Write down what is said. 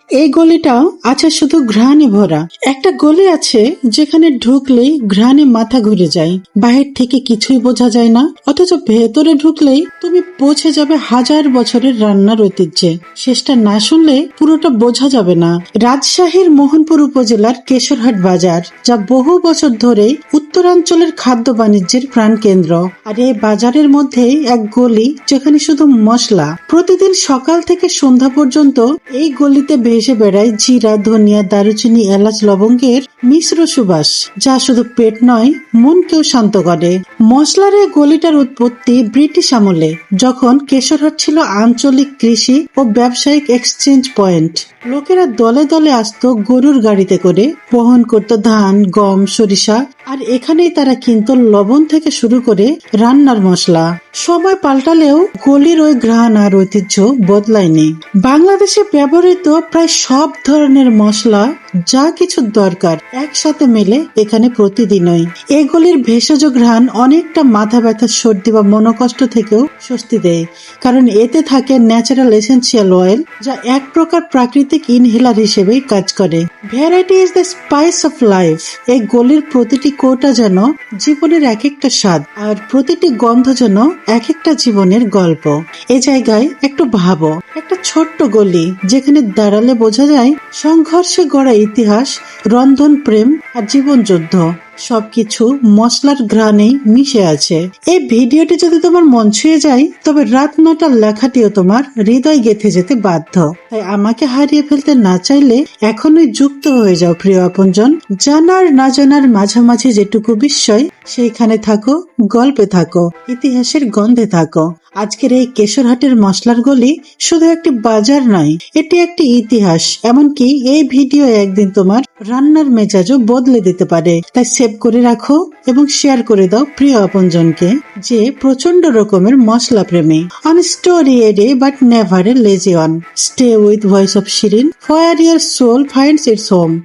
এই গলিটাও আছে শুধু ঘ্রাণে ভরা। একটা গলি আছে যেখানে ঢুকলেই ঘ্রাণে মাথা ঘুরে যায়, বাহির থেকে কিছুই বোঝা যায় না, অথচ ভেতরে ঢুকলেই তুমি পৌঁছে যাবে হাজার বছরের রান্নার ঐতিহ্যে। শেষটা না শুনলে পুরোটা বোঝা যাবে না। রাজশাহীর মোহনপুর উপজেলার কেশরহাট বাজার, যা বহু বছর ধরেই উত্তরাঞ্চলের খাদ্য বাণিজ্যের প্রাণকেন্দ্র। আর এই বাজারের মধ্যেই এক গলি যেখানে শুধু মশলা। প্রতিদিন সকাল থেকে সন্ধ্যা পর্যন্ত এই গলিতে ভেসে বেড়ায় জিরা, ধনিয়া, দারুচিনি, এলাচ, লবঙ্গের মিশ্র সুবাস, যা শুধু পেট নয়, মনকেও শান্ত করে। মশলার এই গলিটার উৎপত্তি ব্রিটিশ আমলে, যখন কেশরহাট ছিল আঞ্চলিক কৃষি ও ব্যবসায়িক এক্সচেঞ্জ পয়েন্ট। লোকেরা দলে দলে আসতো গরুর গাড়িতে করে, বহন করত ধান, গম, সরিষা, আর এখানেই তারা কিনত লবণ থেকে শুরু করে রান্নার মশলা। সময় পাল্টালেও গলির ওই ঘ্রাণ আর ঐতিহ্য বদলায়নি। বাংলাদেশে ব্যবহৃত প্রায় সব ধরনের মশলা, যা কিছু দরকার, একসাথে মেলে এখানে প্রতিদিনই। এই গলির ভেষজ ঘ্রাণ অনেকটা মাথা ব্যথা, সর্দি বা মনোকষ্ট থেকেও স্বস্তি দেয়, কারণ এতে থাকে ন্যাচারাল এসেন্সিয়াল অয়েল, যা এক প্রকার প্রাকৃতিক ইনহেলার হিসেবে কাজ করে। Variety is the spice of life. এই গলির প্রতিটি কোটা যেন জীবনের এক একটা স্বাদ, আর প্রতিটি গন্ধ যেন এক একটা জীবনের গল্প। এ জায়গায় একটু ভাবো, একটা ছোট্ট গলি যেখানে দাঁড়ালে বোঝা যায় সংঘর্ষে গড়া ইতিহাস, রন্ধন, প্রেম আর জীবন যুদ্ধ সবকিছু মশলার ঘ্রাণেই মিশে আছে। এই ভিডিওটি যদি তোমার মন ছুঁয়ে যায়, তবে রাত 9টার লেখাটিও তোমার হৃদয় গেঁথে যেতে বাধ্য। তাই আমাকে হারিয়ে ফেলতে না চাইলে এখনই যুক্ত হয়ে যাও প্রিয় আপনজন। জানার না জানার মাঝামাঝি যেটুকু বিস্ময়, সেইখানে থাকো, গল্পে থাকো, ইতিহাসের গন্ধে থাকো। আজকের এই কেশরহাটের মশলার গলি শুধু একটি বাজার নয়, এটি একটি ইতিহাস। এমনকি এই ভিডিও একদিন তোমার রান্নার মেজাজও বদলে দিতে পারে। তাই সেভ করে রাখো এবং শেয়ার করে দাও প্রিয় আপনজনকে, যে প্রচন্ড রকমের মশলা প্রেমী। On story a day but never a lazy one. Stay with voice of Shirin, where your soul finds its home.